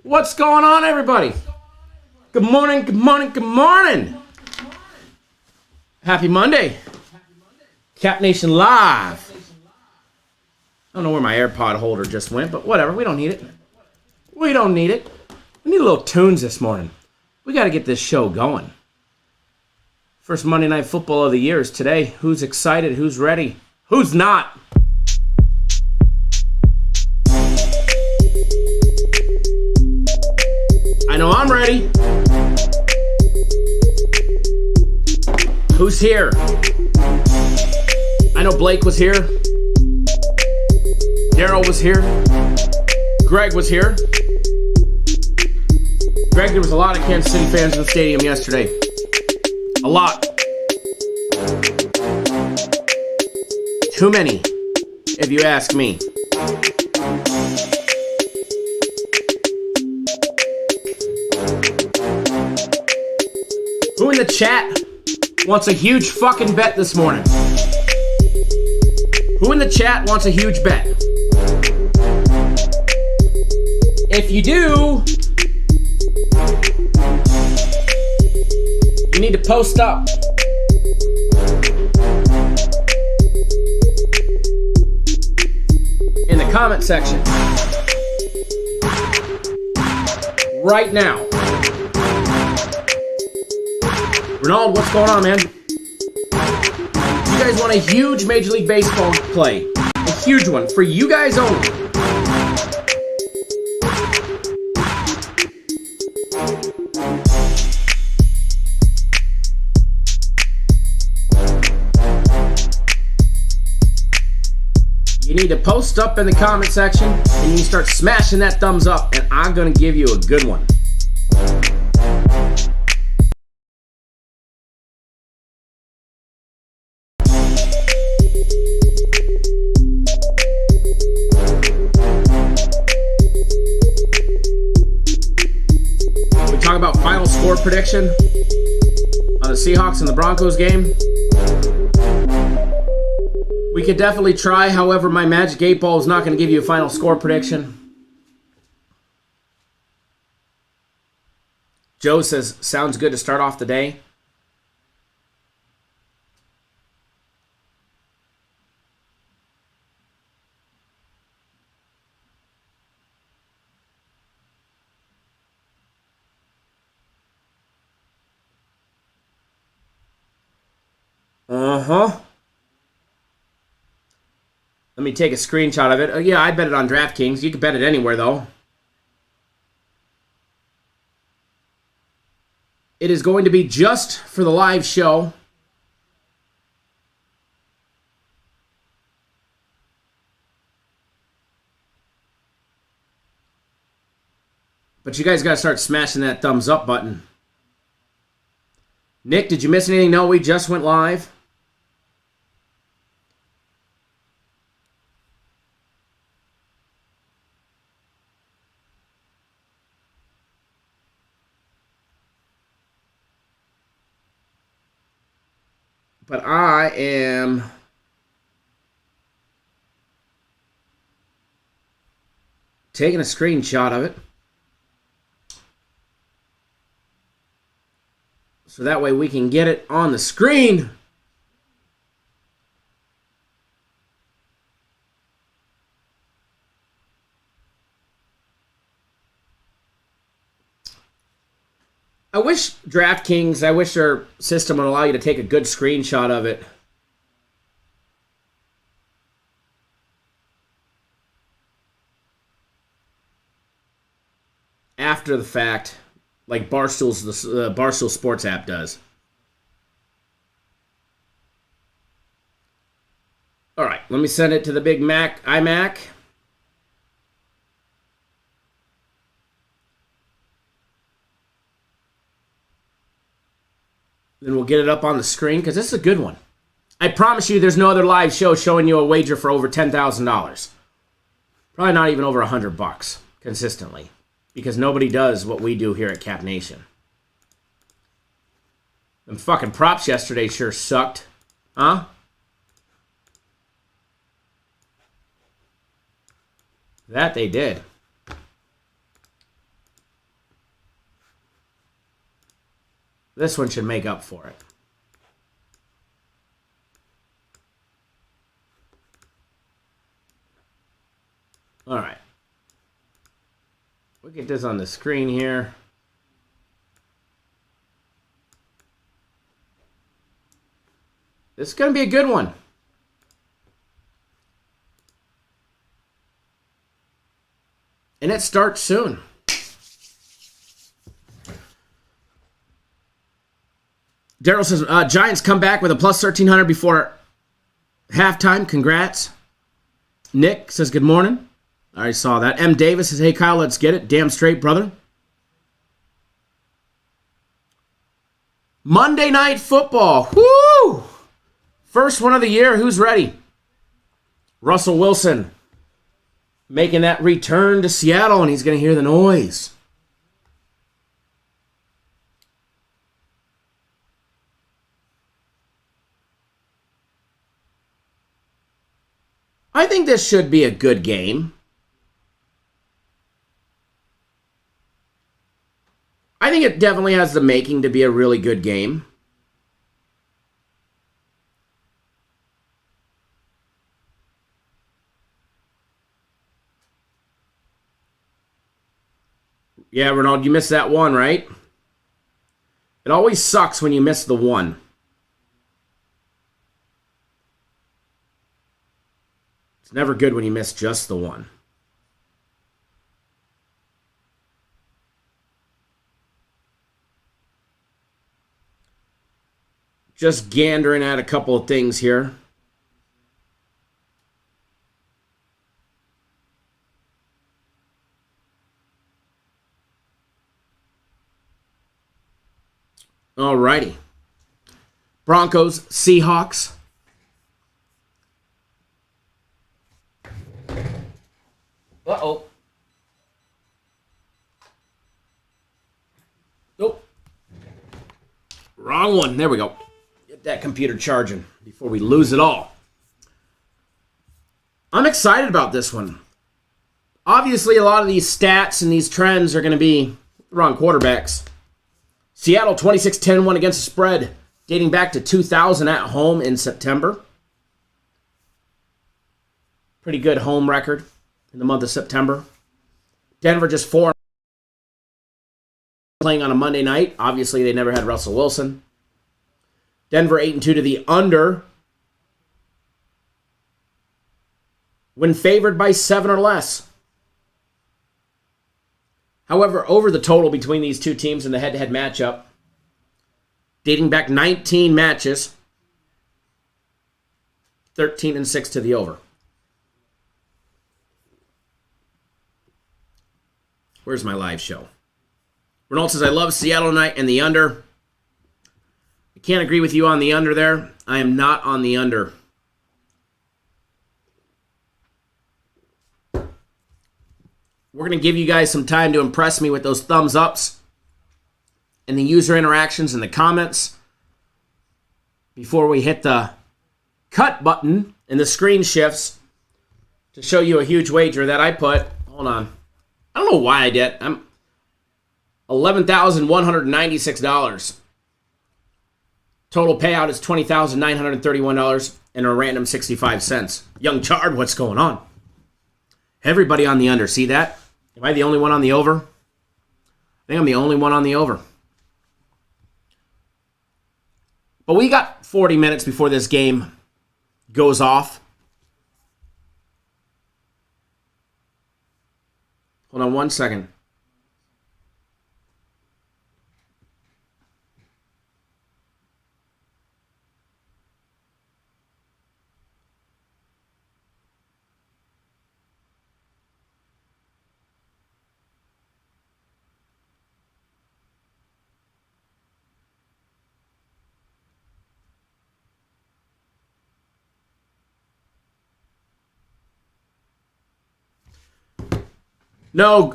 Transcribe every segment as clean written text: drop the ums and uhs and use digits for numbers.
What's going on, everybody? Good morning, good morning, good morning. Happy Monday. Cap Nation Live. I don't know where my AirPod holder just went, but whatever. We don't need it. We don't need it. We need a little tunes this morning. We got to get this show going. First Monday Night Football of the year is today. Who's excited? Who's ready? Who's not? I know I'm ready. Who's here? I know Blake was here. Daryl was here. Greg was here. Greg, there was a lot of Kansas City fans in the stadium yesterday. A lot. Too many, if you ask me. Who in the chat wants a huge fucking bet this morning? Who in the chat wants a huge bet? If you do, you need to post up. In the comment section. Right now. Ronald, what's going on, man? You guys want a huge Major League Baseball play. A huge one. For you guys only. You need to post up in the comment section and you start smashing that thumbs up, and I'm going to give you a good one. Talk about final score prediction on the Seahawks and the Broncos game. We could definitely try. However, my Magic 8 Ball is not going to give you a final score prediction. Joe says, sounds good to start off the day. Let me take a screenshot of it. Oh, yeah, I bet it on DraftKings. You can bet it anywhere, though. It is going to be just for the live show. But you guys got to start smashing that thumbs up button. Nick, did you miss anything? No, we just went live. But I am taking a screenshot of it. So that way we can get it on the screen. I wish DraftKings, their system would allow you to take a good screenshot of it. After the fact, like Barstool Sports app does. All right, let me send it to the big Mac, iMac. Then we'll get it up on the screen because this is a good one. I promise you there's no other live show showing you a wager for over $10,000. Probably not even over $100 consistently because nobody does what we do here at Cap Nation. Them fucking props yesterday sure sucked. Huh? That they did. This one should make up for it. All right. We'll get this on the screen here. This is going to be a good one. And it starts soon. Daryl says, Giants come back with a plus 1,300 before halftime. Congrats. Nick says, good morning. I already saw that. M. Davis says, hey, Kyle, let's get it. Damn straight, brother. Monday Night Football. Woo! First one of the year. Who's ready? Russell Wilson making that return to Seattle, and he's going to hear the noise. I think this should be a good game. I think it definitely has the making to be a really good game. Yeah, Ronald, you missed that one, right? It always sucks when you miss the one. It's never good when you miss just the one. Just gandering at a couple of things here. Alrighty. Broncos, Seahawks. Uh-oh. Nope. Wrong one. There we go. Get that computer charging before we lose it all. I'm excited about this one. Obviously, a lot of these stats and these trends are going to be around quarterbacks. Seattle 26-10 won against the spread, dating back to 2000 at home in September. Pretty good home record in the month of September. Denver just 4 playing on a Monday night. Obviously, they never had Russell Wilson. Denver 8-2 to the under. When favored by 7 or less. However, over the total between these two teams in the head-to-head matchup, dating back 19 matches, 13-6 to the over. Where's my live show? Ronald says, I love Seattle tonight and the under. I can't agree with you on the under there. I am not on the under. We're going to give you guys some time to impress me with those thumbs ups and the user interactions in the comments before we hit the cut button and the screen shifts to show you a huge wager that I put. Hold on. I don't know why I did. I'm $11,196. Total payout is $20,931 and a random 65 cents. Young Chard, what's going on? Everybody on the under. See that? Am I the only one on the over? I think I'm the only one on the over. But we got 40 minutes before this game goes off. Hold on one second. No,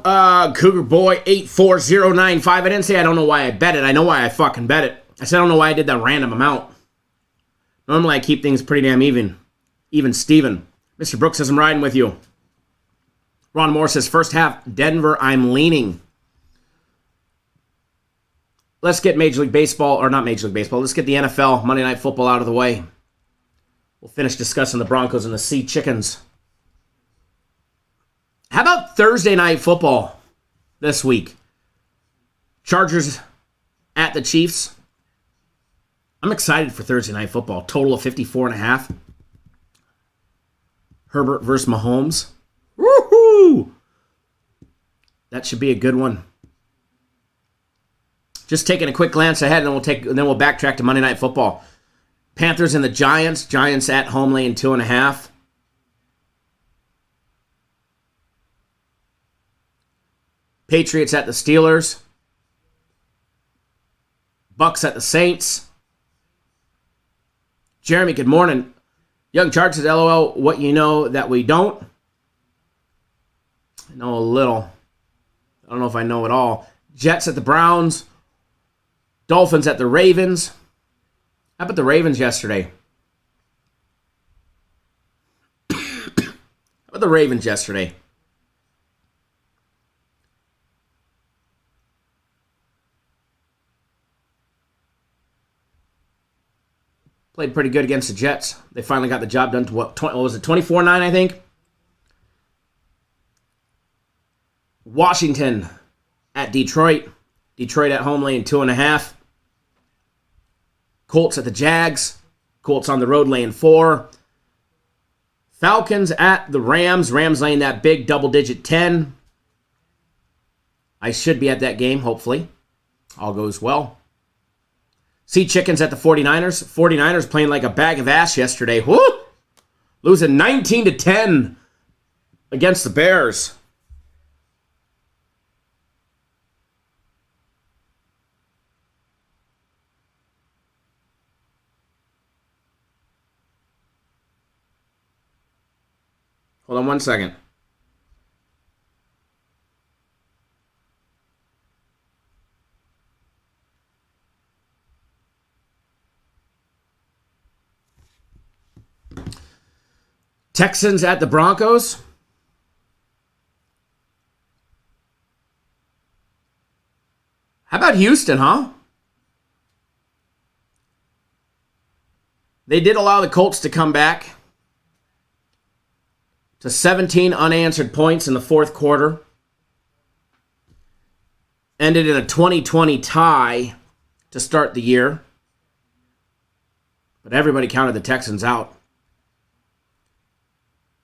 Cougar Boy 84095. I didn't say I don't know why I bet it. I know why I fucking bet it. I said I don't know why I did that random amount. Normally I keep things pretty damn even. Even Steven. Mr. Brooks says I'm riding with you. Ron Moore says first half, Denver, I'm leaning. let's get Major League Baseball, or not Major League Baseball, let's get the NFL, Monday Night Football out of the way. We'll finish discussing the Broncos and the Sea Chickens. How about Thursday Night Football this week? Chargers at the Chiefs. I'm excited for Thursday Night Football. Total of 54.5. Herbert versus Mahomes. Woohoo! That should be a good one. Just taking a quick glance ahead, and then we'll backtrack to Monday Night Football. Panthers and the Giants. Giants at home laying 2.5. Patriots at the Steelers. Bucks at the Saints. Jeremy, good morning. Young Charge says, LOL, what you know that we don't? I know a little. I don't know if I know it all. Jets at the Browns. Dolphins at the Ravens. How about the Ravens yesterday? How about the Ravens yesterday? Played pretty good against the Jets. They finally got the job done to what was it, 24-9, I think? Washington at Detroit. Detroit at home laying 2.5. Colts at the Jags. Colts on the road laying 4. Falcons at the Rams. Rams laying that big double-digit 10. I should be at that game, hopefully. All goes well. Sea Chickens at the 49ers. 49ers playing like a bag of ass yesterday. Woo! Losing 19-10 against the Bears. Hold on one second. Texans at the Broncos. How about Houston, huh? They did allow the Colts to come back to 17 unanswered points in the fourth quarter. Ended in a 20-20 tie to start the year. But everybody counted the Texans out.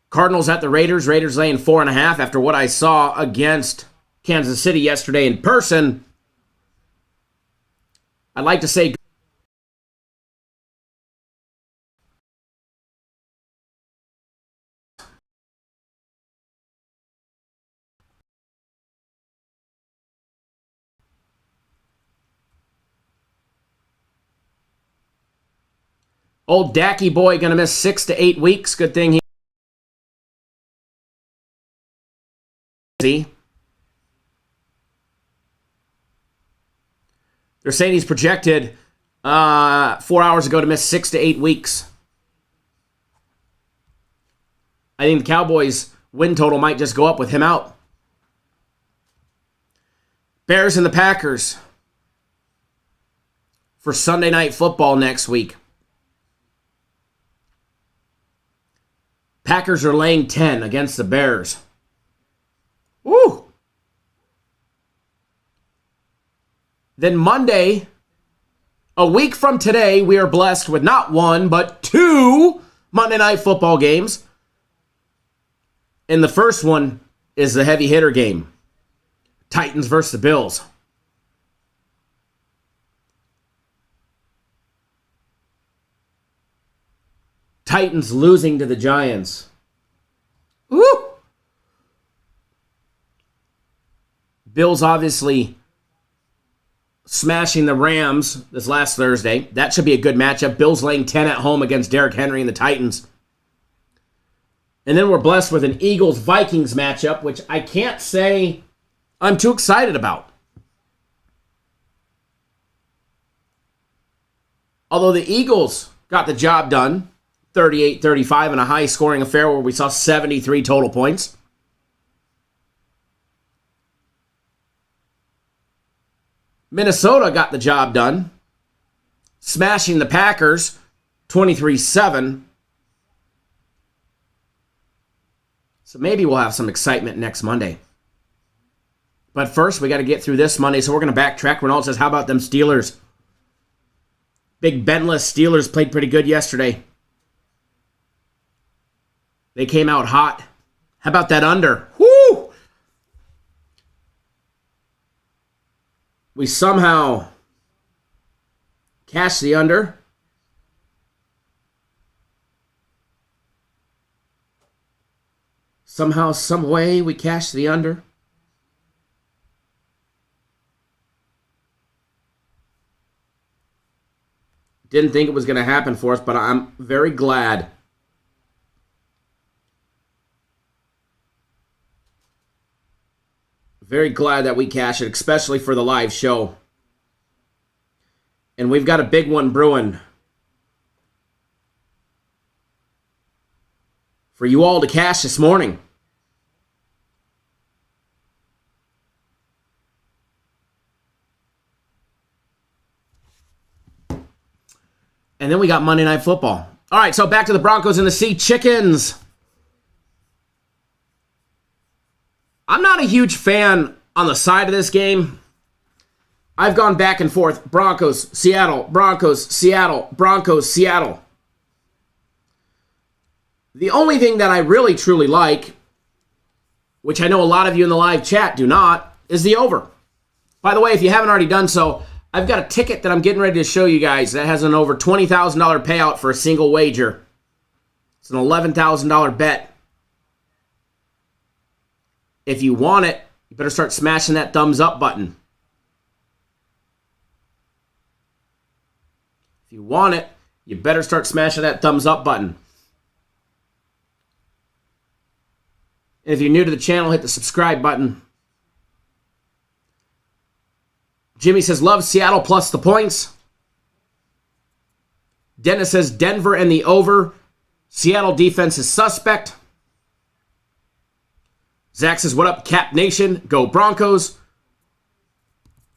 Cardinals at the Raiders. Raiders laying 4.5 after what I saw against Kansas City yesterday in person. I'd like to say old Dacky boy going to miss 6 to 8 weeks. Good thing he... They're saying he's projected 4 hours ago to miss 6 to 8 weeks. I think the Cowboys' win total might just go up with him out. Bears and the Packers for Sunday Night Football next week. Packers are laying 10 against the Bears. Woo! Then Monday, a week from today, we are blessed with not one, but 2 Monday Night Football games. And the first one is the heavy hitter game. Titans versus the Bills. Titans losing to the Giants. Woo! Bills obviously smashing the Rams this last Thursday. That should be a good matchup. Bills laying 10 at home against Derrick Henry and the Titans. And then we're blessed with an Eagles-Vikings matchup, which I can't say I'm too excited about. Although the Eagles got the job done, 38-35 in a high-scoring affair where we saw 73 total points. Minnesota got the job done, smashing the Packers 23-7. So maybe we'll have some excitement next Monday. But first, we got to get through this Monday, so we're going to backtrack. Ronald says, how about them Steelers? Big Bentless Steelers played pretty good yesterday. They came out hot. How about that under? Woo! We somehow cashed the under. Somehow, some way, we cashed the under. Didn't think it was going to happen for us, but I'm very glad. Very glad that we cashed it, especially for the live show. And we've got a big one brewing for you all to cash this morning. And then we got Monday Night Football. All right, so back to the Broncos and the Sea Chickens. I'm not a huge fan on the side of this game. I've gone back and forth. Broncos, Seattle, Broncos, Seattle, Broncos, Seattle. The only thing that I really truly like, which I know a lot of you in the live chat do not, is the over. By the way, if you haven't already done so, I've got a ticket that I'm getting ready to show you guys that has an over $20,000 payout for a single wager. It's an $11,000 bet. If you want it, you better start smashing that thumbs up button. If you want it, you better start smashing that thumbs up button. And if you're new to the channel, hit the subscribe button. Jimmy says, love Seattle plus the points. Dennis says, Denver and the over. Seattle defense is suspect. Zach says, what up, Cap Nation? Go Broncos.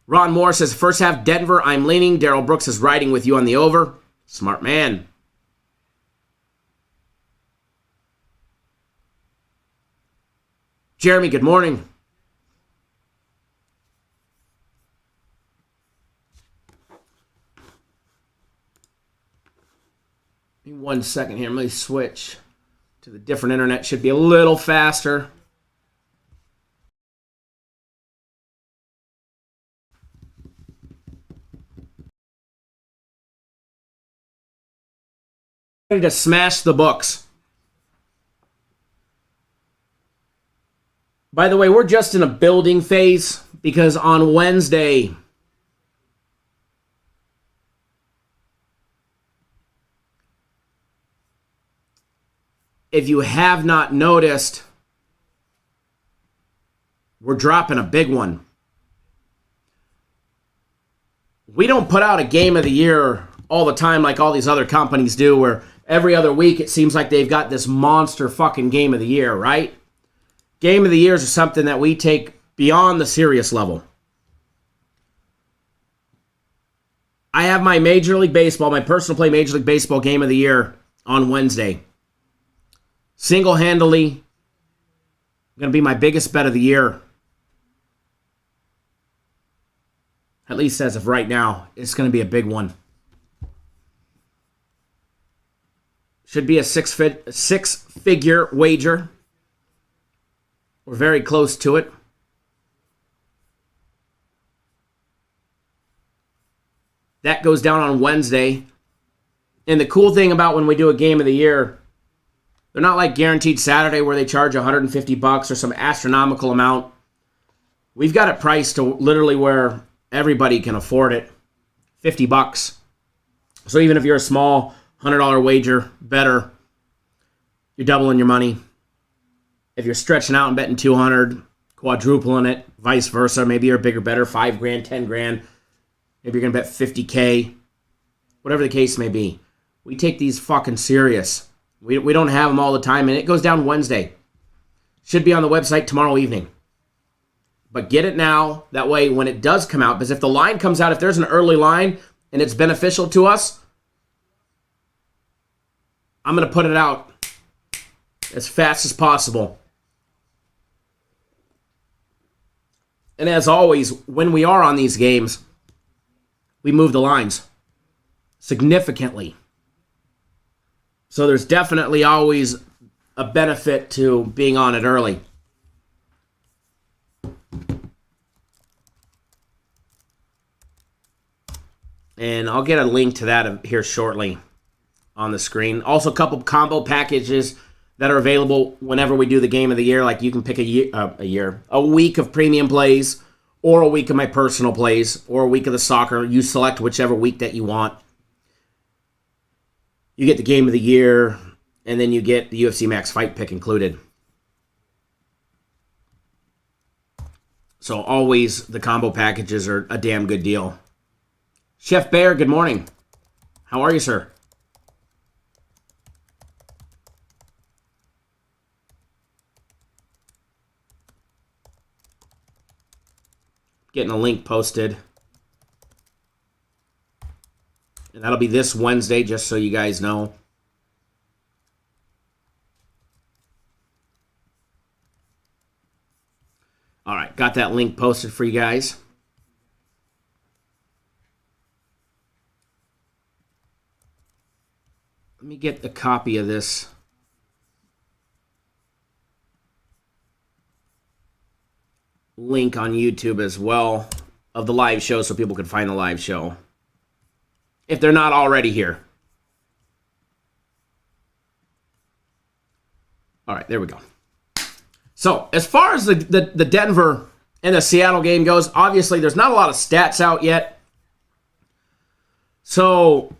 Ron Moore says, first half Denver, I'm leaning. Daryl Brooks is riding with you on the over. Smart man. Jeremy, good morning. Give me 1 second here. Let me switch to the different internet. Should be a little faster. Ready to smash the books. By the way, we're just in a building phase because on Wednesday, if you have not noticed, we're dropping a big one. We don't put out a game of the year all the time like all these other companies do, where every other week it seems like they've got this monster fucking game of the year, right? Game of the years are something that we take beyond the serious level. I have my Major League Baseball, my personal play Major League Baseball game of the year on Wednesday. Single-handedly, going to be my biggest bet of the year. At least as of right now, it's going to be a big one. Should be a six-figure wager. We're very close to it. That goes down on Wednesday. And the cool thing about when we do a game of the year, they're not like Guaranteed Saturday where they charge $150 or some astronomical amount. We've got it priced to literally where everybody can afford it. $50. So even if you're a small $100 wager better, you're doubling your money. If you're stretching out and betting 200, quadrupling it, vice versa, maybe you're a bigger better, $5 grand, 10 grand. Maybe you're going to bet 50K. Whatever the case may be. We take these fucking serious. We don't have them all the time, and it goes down Wednesday. Should be on the website tomorrow evening. But get it now. That way, when it does come out, because if the line comes out, if there's an early line and it's beneficial to us, I'm going to put it out as fast as possible. And as always, when we are on these games, we move the lines significantly. So there's definitely always a benefit to being on it early. And I'll get a link to that here shortly on the screen. Also, a couple combo packages that are available whenever we do the game of the year. Like you can pick a week of premium plays, or a week of my personal plays, or a week of the soccer. You select whichever week that you want. You get the game of the year, and then you get the UFC Max Fight Pick included. So always the combo packages are a damn good deal. Chef Bear, good morning. How are you, sir? Getting a link posted. And that'll be this Wednesday, just so you guys know. All right, got that link posted for you guys. Let me get a copy of this. Link on YouTube as well of the live show so people can find the live show if they're not already here. All right, there we go. So as far as the Denver and the Seattle game goes, obviously there's not a lot of stats out yet. So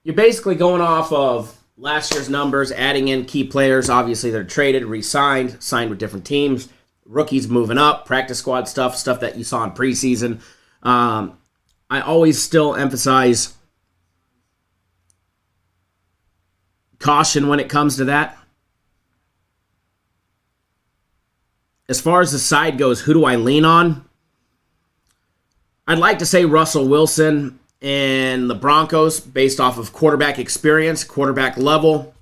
you're basically going off of last year's numbers, adding in key players. Obviously they're traded, re-signed, signed with different teams. Rookies moving up, practice squad stuff that you saw in preseason. I always still emphasize caution when it comes to that. As far as the side goes, who do I lean on? I'd like to say Russell Wilson and the Broncos based off of quarterback experience, quarterback level.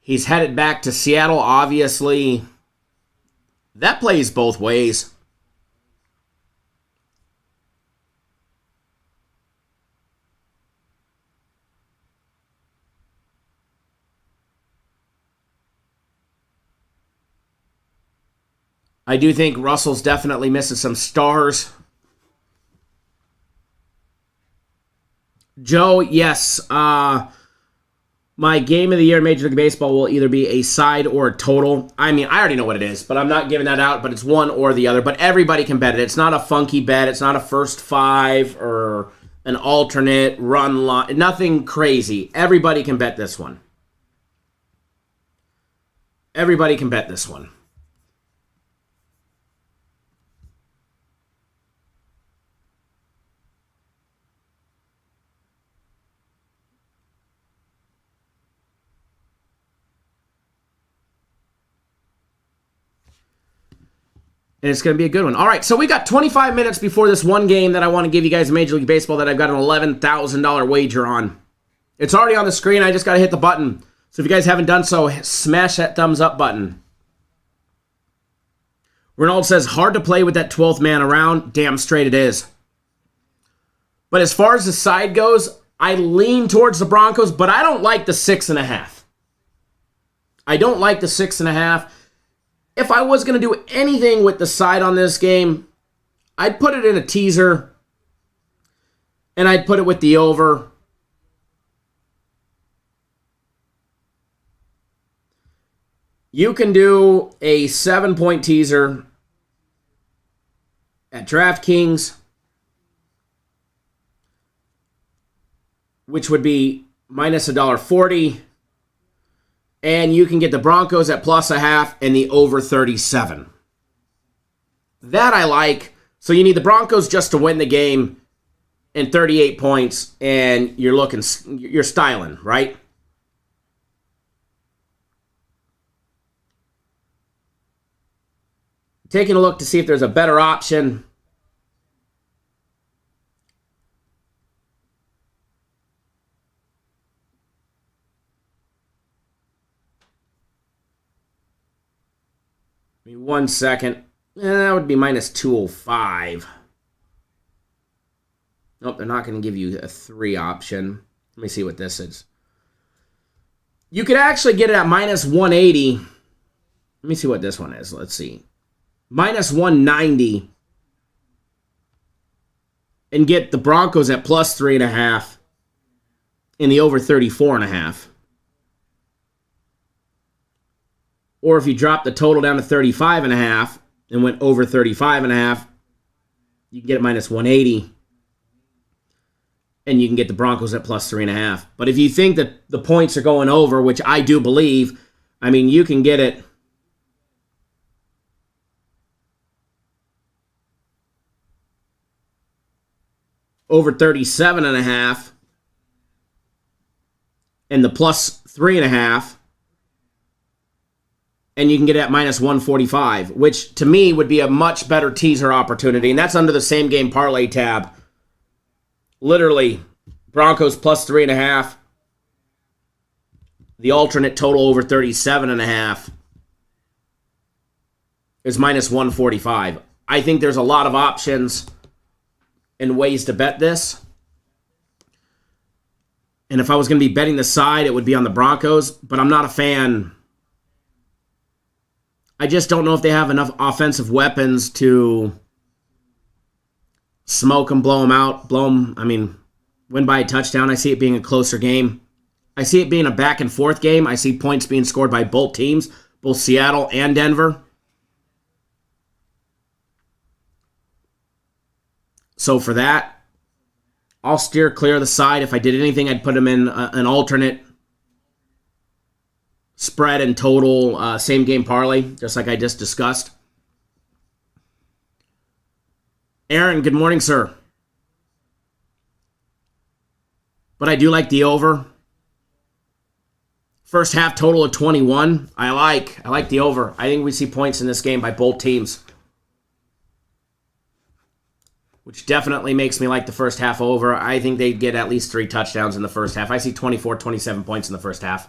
He's headed back to Seattle, obviously. That plays both ways. I do think Russell's definitely missing some stars. Joe, yes. My game of the year in Major League Baseball will either be a side or a total. I mean, I already know what it is, but I'm not giving that out, but it's one or the other. But everybody can bet it. It's not a funky bet. It's not a first five or an alternate run line. Nothing crazy. Everybody can bet this one. Everybody can bet this one. And it's going to be a good one. All right, so we got 25 minutes before this one game that I want to give you guys in Major League Baseball that I've got an $11,000 wager on. It's already on the screen. I just got to hit the button. So if you guys haven't done so, smash that thumbs up button. Renault says, hard to play with that 12th man around. Damn straight it is. But as far as the side goes, I lean towards the Broncos, but I don't like the 6.5. I don't like the 6.5. If I was going to do anything with the side on this game, I'd put it in a teaser, and I'd put it with the over. You can do a 7-point teaser at DraftKings, which would be minus $1.40. And you can get the Broncos at plus 0.5 and the over 37. That I like. So you need the Broncos just to win the game and 38 points, and you're styling, right? Taking a look to see if there's a better option. Give me 1 second. That would be minus 205. Nope, they're not going to give you a 3 option. Let me see what this is. You could actually get it at minus 180. Let me see what this one is. Let's see. Minus 190. And get the Broncos at plus 3.5. And the over 34.5. Or if you drop the total down to 35.5 and went over 35.5, you can get it minus 180. And you can get the Broncos at plus 3.5. But if you think that the points are going over, which I do believe, I mean, you can get it over 37.5 and the plus 3.5. And you can get it at minus 145, which to me would be a much better teaser opportunity. And that's under the same game parlay tab. Literally, Broncos plus 3.5. The alternate total over 37.5 is minus 145. I think there's a lot of options and ways to bet this. And if I was going to be betting the side, it would be on the Broncos. But I'm not a fan. I just don't know if they have enough offensive weapons to smoke them, blow them out, win by a touchdown. I see it being a closer game. I see it being a back and forth game. I see points being scored by both teams, both Seattle and Denver. So for that, I'll steer clear of the side. If I did anything, I'd put them in an alternate spread and total same game parlay, just like I just discussed. Aaron, good morning, sir. But I do like the over. First half total of 21. I like the over. I think we see points in this game by both teams, which definitely makes me like the first half over. I think they'd get at least 3 touchdowns in the first half. I see 24, 27 points in the first half.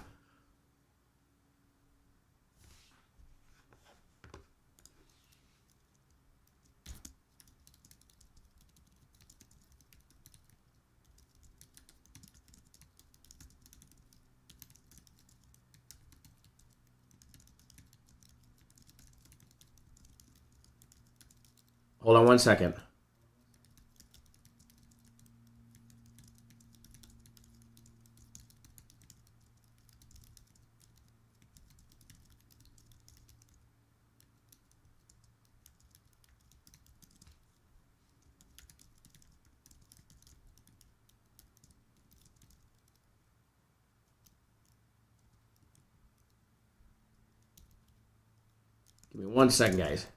Hold on 1 second. Give me 1 second, guys.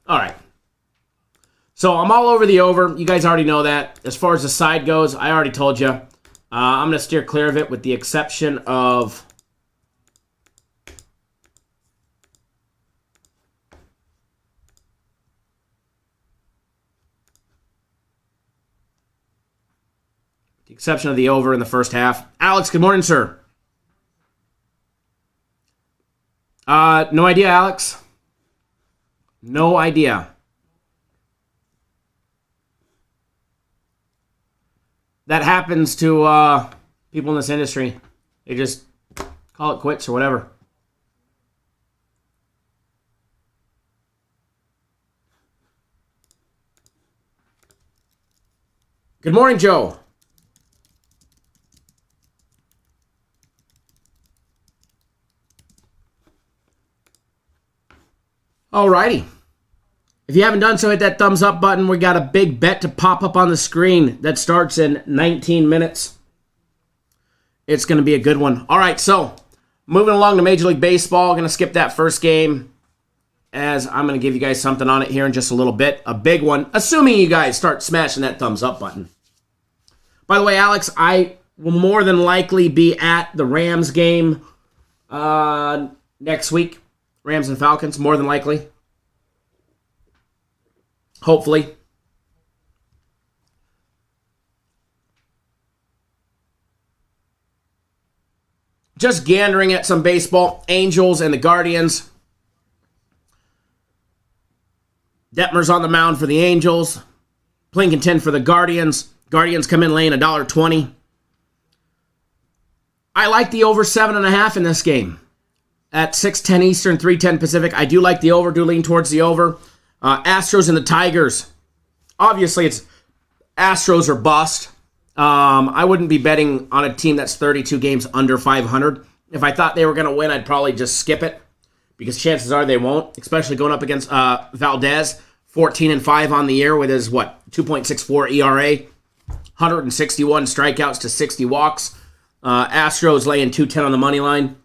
All right. So I'm all over the over. You guys already know that. As far as the side goes, I already told you. I'm going to steer clear of it with the exception of the over in the first half. Alex, good morning, sir. No idea, Alex. No idea. That happens to people in this industry. They just call it quits or whatever. Good morning, Joe. Alrighty. If you haven't done so, hit that thumbs up button. We got a big bet to pop up on the screen that starts in 19 minutes. It's going to be a good one. All right, so moving along to Major League Baseball. Going to skip that first game as I'm going to give you guys something on it here in just a little bit. A big one, assuming you guys start smashing that thumbs up button. By the way, Alex, I will more than likely be at the Rams game next week. Rams and Falcons, more than likely. Hopefully. Just gandering at some baseball. Angels and the Guardians. Detmer's on the mound for the Angels. Plinkington for the Guardians. Guardians come in laying $1.20. I like the over 7.5 in this game. At 6:10 Eastern, 3:10 Pacific. I do like the over. Do lean towards the over. Astros and the Tigers. Obviously, it's Astros or bust. I wouldn't be betting on a team that's 32 games under 500. If I thought they were going to win, I'd probably just skip it because chances are they won't, especially going up against Valdez, 14-5 on the year with his, 2.64 ERA, 161 strikeouts to 60 walks. Astros laying 210 on the money line.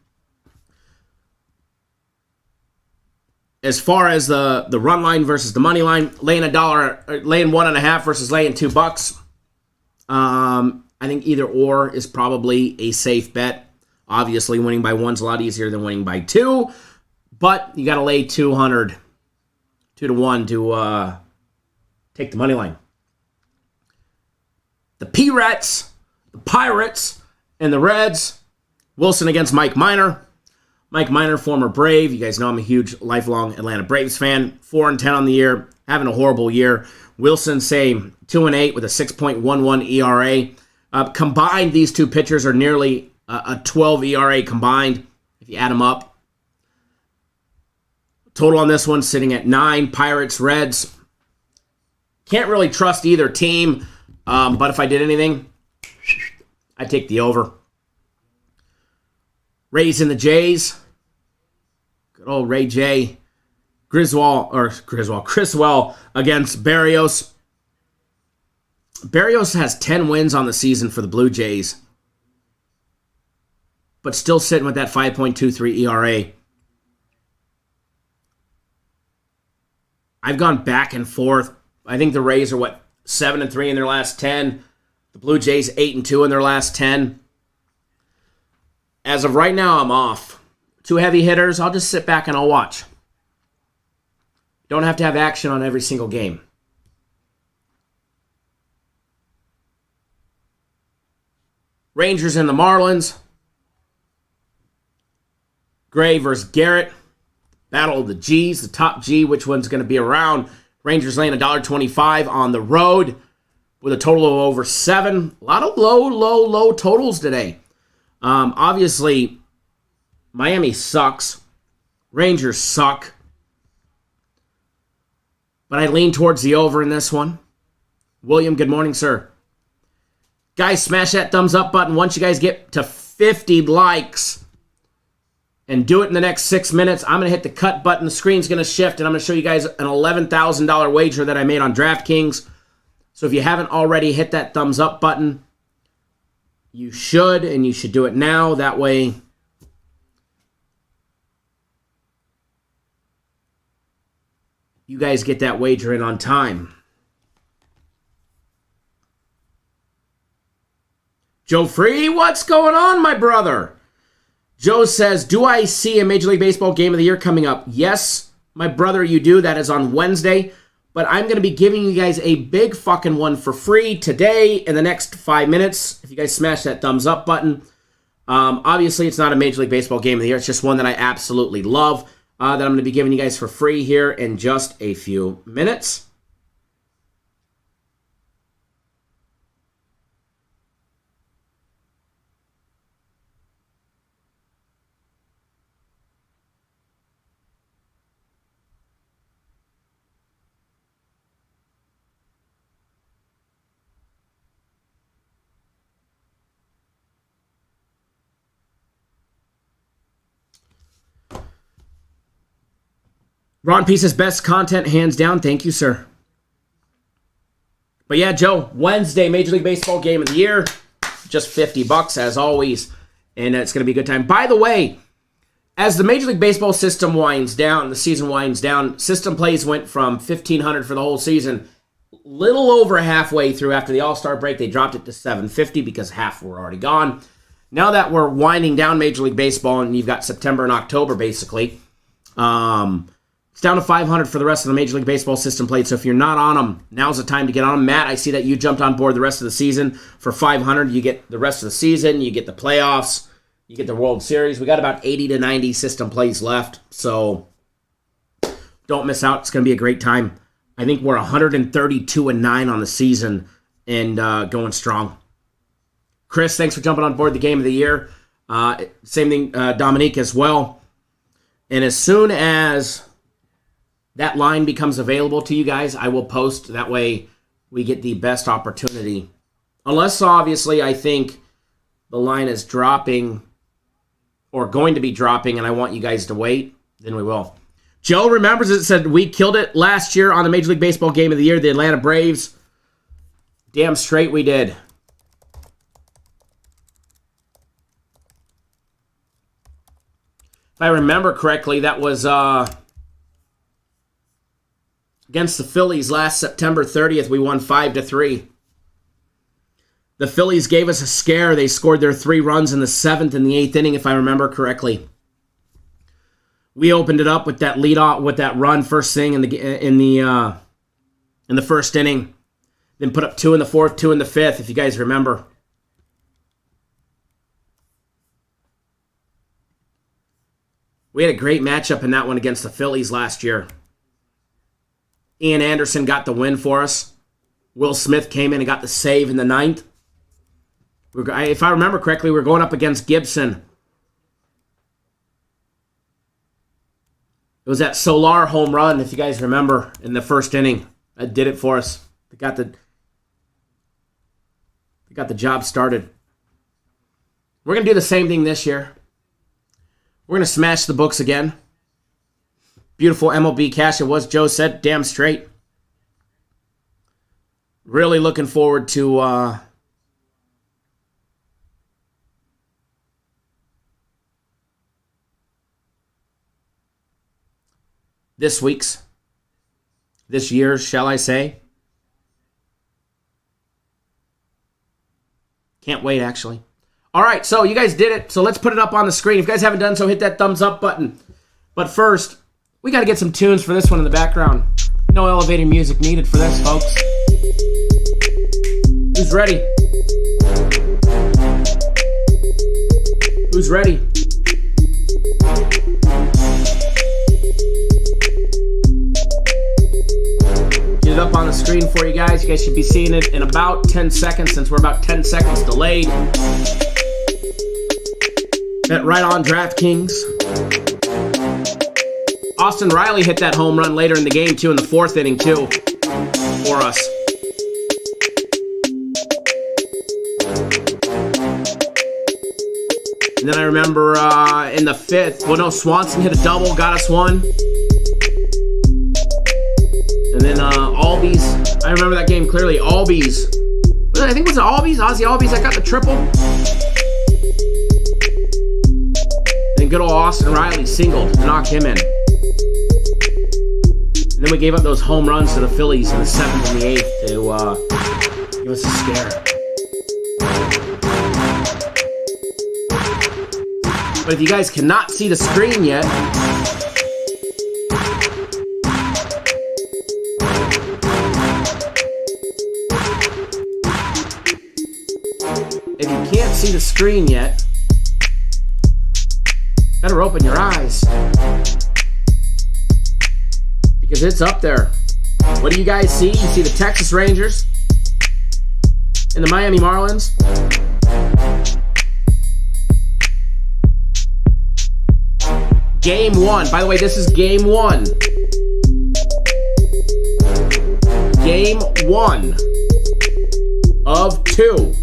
As far as the run line versus the money line, laying laying 1.5 versus laying $2. I think either or is probably a safe bet. Obviously, winning by 1's a lot easier than winning by 2, but you got to lay 200, 2-1 to take the money line. The P-Rats, the Pirates, and the Reds. Wilson against Mike Minor. Mike Minor, former Brave. You guys know I'm a huge, lifelong Atlanta Braves fan. 4-10 on the year, having a horrible year. Wilson, say, 2-8 with a 6.11 ERA. Combined, these two pitchers are nearly a 12 ERA combined, if you add them up. Total on this one sitting at 9. Pirates, Reds. Can't really trust either team, but if I did anything, I'd take the over. Rays and the Jays. Good old Ray J. Criswell against Berrios. Berrios has 10 wins on the season for the Blue Jays, but still sitting with that 5.23 ERA. I've gone back and forth. I think the Rays are 7-3 in their last 10. The Blue Jays 8-2 in their last 10. As of right now, I'm off. 2 heavy hitters. I'll just sit back and I'll watch. Don't have to have action on every single game. Rangers and the Marlins. Gray versus Garrett. Battle of the G's, the top G, which one's going to be around. Rangers laying $1.25 on the road with a total of over 7. A lot of low totals today. Obviously, Miami sucks. Rangers suck. But I lean towards the over in this one. William, good morning, sir. Guys, smash that thumbs up button once you guys get to 50 likes. And do it in the next 6 minutes. I'm going to hit the cut button. The screen's going to shift, and I'm going to show you guys an $11,000 wager that I made on DraftKings. So if you haven't already hit that thumbs up button, you should, and you should do it now. That way, you guys get that wager in on time. Joe Free, what's going on, my brother? Joe says, do I see a Major League Baseball Game of the Year coming up? Yes, my brother, you do. That is on Wednesday. But I'm going to be giving you guys a big fucking one for free today in the next 5 minutes. If you guys smash that thumbs up button. Obviously, it's not a Major League Baseball Game of the Year. It's just one that I absolutely love that I'm going to be giving you guys for free here in just a few minutes. Ron Peace's best content, hands down. Thank you, sir. But yeah, Joe, Wednesday, Major League Baseball Game of the Year. Just $50 as always. And it's going to be a good time. By the way, as the Major League Baseball system winds down, the season winds down, system plays went from 1,500 for the whole season. little over halfway through after the All-Star break. They dropped it to 750 because half were already gone. Now that we're winding down Major League Baseball and you've got September and October basically, it's down to 500 for the rest of the Major League Baseball system played. So if you're not on them, now's the time to get on them. Matt, I see that you jumped on board the rest of the season for 500. You get the rest of the season. You get the playoffs. You get the World Series. We got about 80 to 90 system plays left. So don't miss out. It's going to be a great time. I think we're 132-9 on the season and going strong. Chris, thanks for jumping on board the game of the year. Same thing, Dominique as well. And as soon as that line becomes available to you guys, I will post. That way we get the best opportunity. Unless, obviously, I think the line is dropping or going to be dropping and I want you guys to wait, then we will. Joe remembers it, said, we killed it last year on the Major League Baseball Game of the Year, the Atlanta Braves. Damn straight we did. If I remember correctly, that was against the Phillies last September 30th. We won 5-3. The Phillies gave us a scare. They scored their 3 runs in the 7th and the 8th inning, if I remember correctly. We opened it up with that lead off, with that run first thing in the first inning. Then put up 2 in the 4th, 2 in the 5th, if you guys remember. We had a great matchup in that one against the Phillies last year. Ian Anderson got the win for us. Will Smith came in and got the save in the 9th. If I remember correctly, we were going up against Gibson. It was that Solar home run, if you guys remember, in the first inning. That did it for us. They got the job started. We're going to do the same thing this year. We're going to smash the books again. Beautiful MLB cash it was, Joe said. Damn straight. Really looking forward to this year's, shall I say. Can't wait, actually. All right, so you guys did it. So let's put it up on the screen. If you guys haven't done so, hit that thumbs up button. But first, we got to get some tunes for this one in the background. No elevating music needed for this, folks. Who's ready? Who's ready? Get it up on the screen for you guys. You guys should be seeing it in about 10 seconds since we're about 10 seconds delayed. Bet right on DraftKings. Austin Riley hit that home run later in the game, too, in the 4th inning, too, for us. And then I remember in the 5th, well, no, Swanson hit a double, got us one. And then Albies, I remember that game clearly. Albies, I think it was Albies, Ozzy Albies that got the triple. And good old Austin Riley singled to knock him in. And then we gave up those home runs to the Phillies in the 7th and the 8th to give us a scare. But if you guys cannot see the screen yet, see the screen yet, better open your eyes, because it's up there. What do you guys see? You see the Texas Rangers and the Miami Marlins. Game 1. By the way, this is Game 1. Game 1 of 2.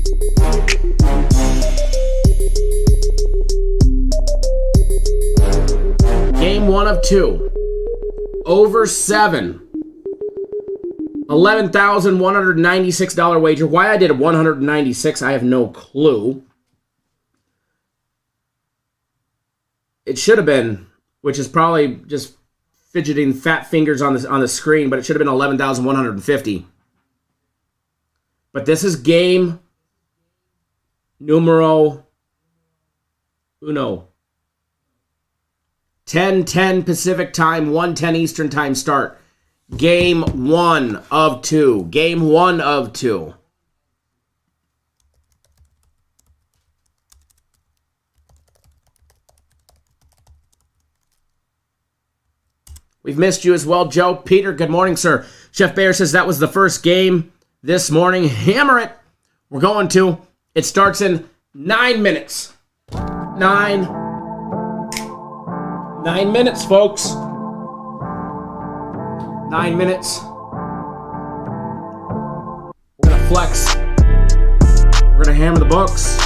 Game 1 of 2. Over 7. $11,196 wager. Why I did a 196, I have no clue. It should have been, which is probably just fidgeting fat fingers on the screen, but it should have been 11,150. But this is game numero uno. 10:10 Pacific time, 1:10 Eastern time start. Game 1 of 2. Game 1 of 2. We've missed you as well, Joe. Peter, good morning, sir. Chef Bear says that was the first game this morning. Hammer it. We're going to. It starts in 9 minutes. 9 minutes, folks. 9 minutes. We're going to flex. We're going to hammer the books.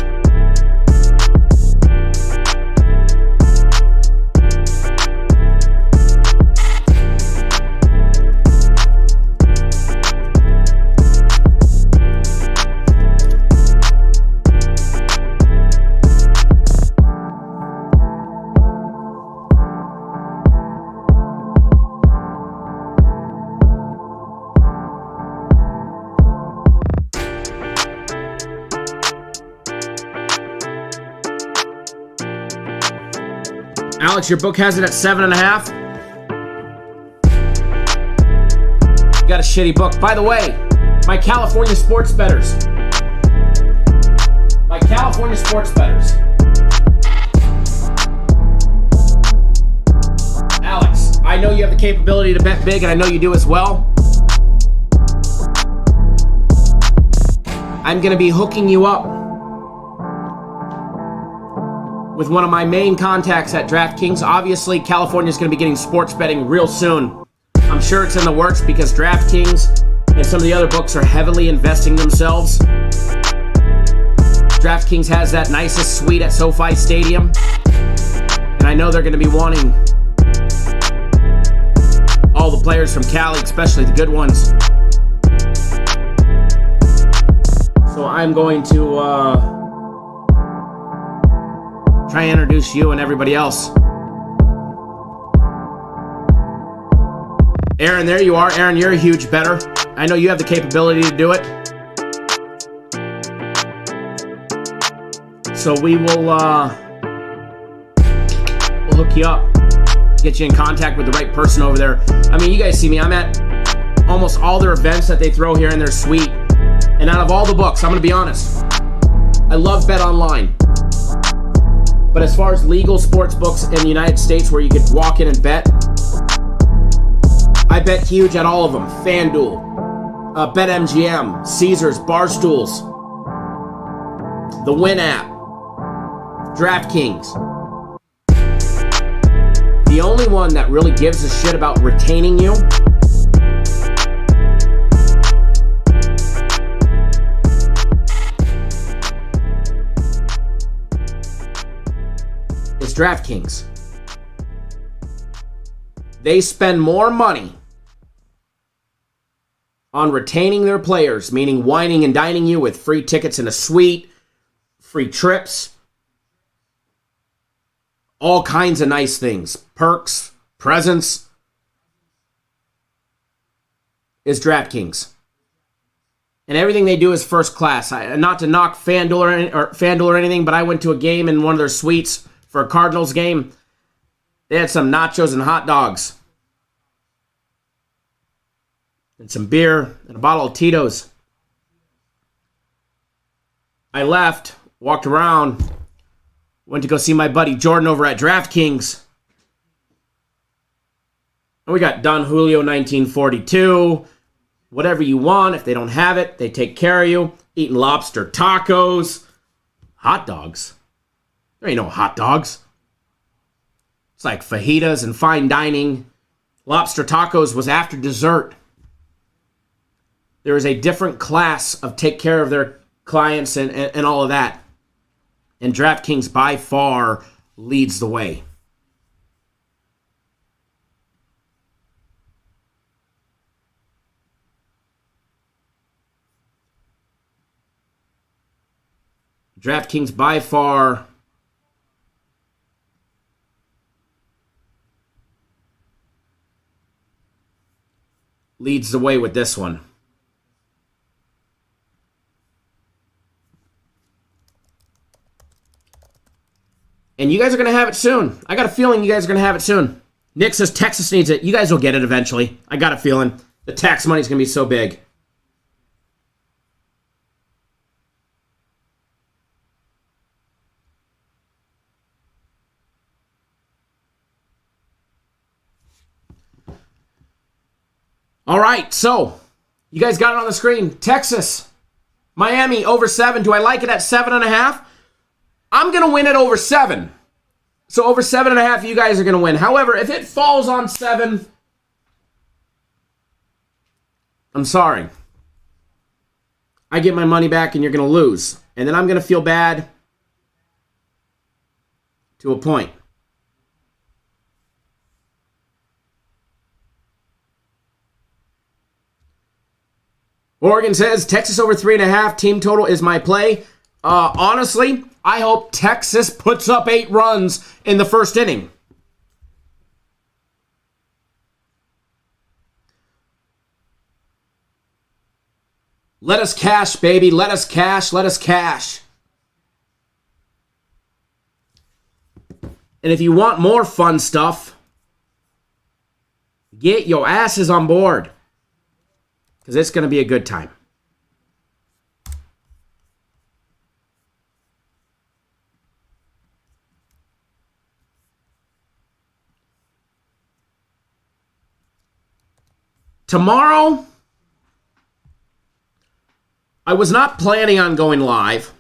Alex, your book has it at 7.5. You got a shitty book. By the way, my California sports bettors. Alex, I know you have the capability to bet big, and I know you do as well. I'm going to be hooking you up with one of my main contacts at DraftKings. Obviously, California is going to be getting sports betting real soon. I'm sure it's in the works because DraftKings and some of the other books are heavily investing themselves. DraftKings has that nicest suite at SoFi Stadium, and I know they're going to be wanting all the players from Cali, especially the good ones. So I'm going to try and introduce you and everybody else. Aaron, there you are. Aaron, you're a huge bettor. I know you have the capability to do it. So we'll hook you up, get you in contact with the right person over there. I mean, you guys see me. I'm at almost all their events that they throw here in their suite. And out of all the books, I'm going to be honest, I love Bet Online. But as far as legal sports books in the United States where you could walk in and bet, I bet huge at all of them. FanDuel, BetMGM, Caesars, Barstools, the Win app, DraftKings. The only one that really gives a shit about retaining you is DraftKings. They spend more money on retaining their players, meaning wining and dining you with free tickets in a suite, free trips, all kinds of nice things, perks, presents, is DraftKings. And everything they do is first class. Not to knock FanDuel or anything, but I went to a game in one of their suites for a Cardinals game. They had some nachos and hot dogs. And some beer and a bottle of Tito's. I left, walked around, went to go see my buddy Jordan over at DraftKings. And we got Don Julio 1942. Whatever you want. If they don't have it, they take care of you. Eating lobster tacos. Hot dogs. There ain't no hot dogs. It's like fajitas and fine dining. Lobster tacos was after dessert. There is a different class of take care of their clients and all of that. And DraftKings by far leads the way. DraftKings by far leads the way with this one. And you guys are going to have it soon. I got a feeling you guys are going to have it soon. Nick says Texas needs it. You guys will get it eventually. I got a feeling. The tax money is going to be so big. All right, so you guys got it on the screen. Texas, Miami over 7. Do I like it at 7.5? I'm going to win it over 7. So over 7.5, you guys are going to win. However, if it falls on 7, I'm sorry. I get my money back and you're going to lose. And then I'm going to feel bad to a point. Oregon says Texas over 3.5. Team total is my play. Honestly, I hope Texas puts up 8 runs in the first inning. Let us cash, baby. Let us cash. Let us cash. And if you want more fun stuff, get your asses on board. Because it's going to be a good time. Tomorrow, I was not planning on going live.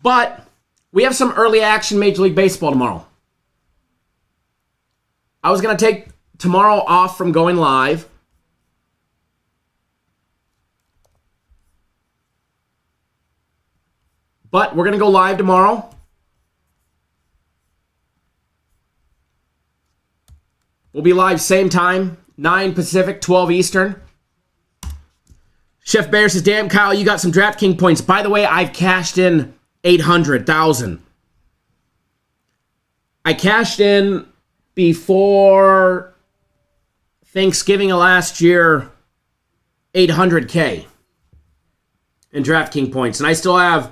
But we have some early action Major League Baseball tomorrow. I was going to take tomorrow off from going live. But we're going to go live tomorrow. We'll be live same time, 9 Pacific, 12 Eastern. Chef Bear says, damn, Kyle, you got some DraftKings points. By the way, I've cashed in 800,000. I cashed in before Thanksgiving of last year, 800K in DraftKings points. And I still have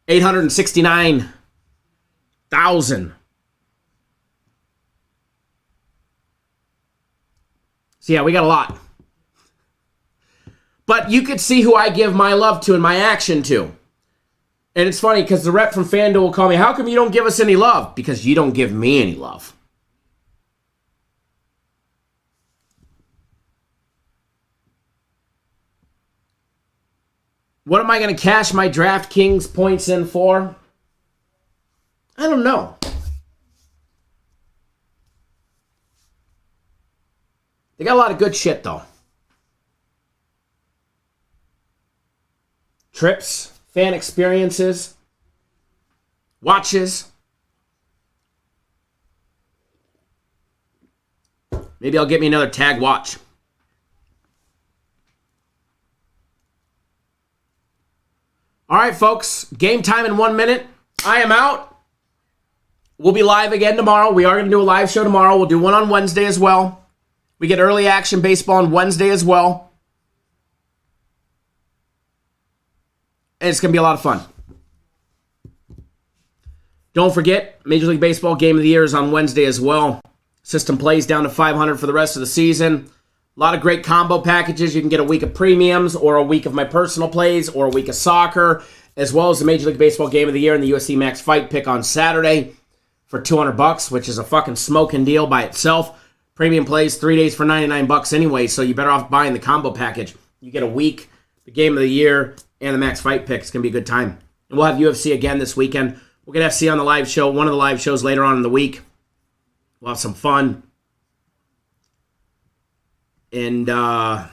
869,000. So yeah, we got a lot. But you could see who I give my love to and my action to. And it's funny because the rep from FanDuel will call me, how come you don't give us any love? Because you don't give me any love. What am I going to cash my DraftKings points in for? I don't know. They got a lot of good shit, though. Trips, fan experiences, watches. Maybe I'll get me another tag watch. All right, folks. Game time in 1 minute. I am out. We'll be live again tomorrow. We are going to do a live show tomorrow. We'll do one on Wednesday as well. We get early action baseball on Wednesday as well. And it's going to be a lot of fun. Don't forget, Major League Baseball Game of the Year is on Wednesday as well. System plays down to 500 for the rest of the season. A lot of great combo packages. You can get a week of premiums or a week of my personal plays or a week of soccer, as well as the Major League Baseball Game of the Year and the UFC Max Fight Pick on Saturday for $200, which is a fucking smoking deal by itself. Premium plays 3 days for $99 anyway, so you're better off buying the combo package. You get a week, the Game of the Year, and the Max Fight Pick. It's going to be a good time. And we'll have UFC again this weekend. We'll get FC on the live show, one of the live shows later on in the week. We'll have some fun. And we're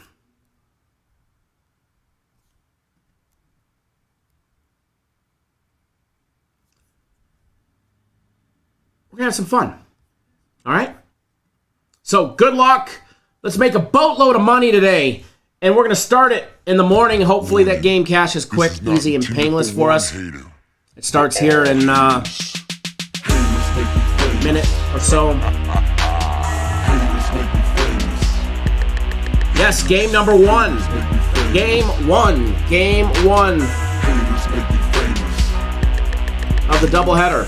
going to have some fun. All right? So good luck. Let's make a boatload of money today. And we're going to start it in the morning. Hopefully that game cash is quick, easy, and painless for us. It starts here in a minute or so. Yes, game number 1. Game 1. Game 1. the doubleheader.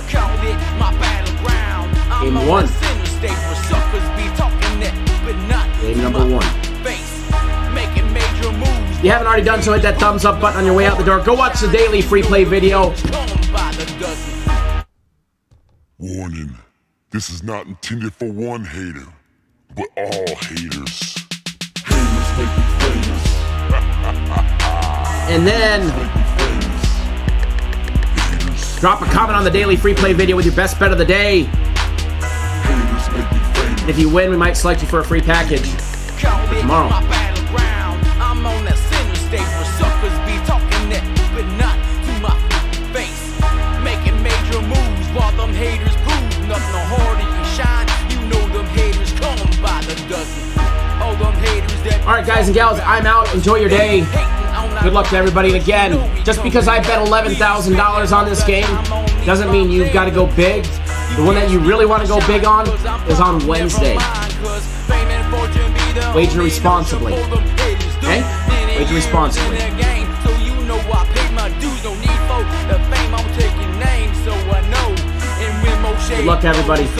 Game 1. Game number 1. If you haven't already done so, hit that thumbs up button on your way out the door. Go watch the daily free play video. Warning. This is not intended for one hater, but all haters. Haters make me famous. And then drop a comment on the daily free play video with your best bet of the day. And if you win, we might select you for a free package tomorrow. I'm on that center stage where suckers be talking that, but not to my face. Making major moves while them haters prove nothing harder you shine. You know them haters come by the dozen. All them haters that. All right, guys and gals, I'm out. Enjoy your day. Good luck to everybody. And again, just because I bet $11,000 on this game doesn't mean you've got to go big. The one that you really want to go big on is on Wednesday. Wager responsibly. Okay? Wager responsibly. Good luck, everybody.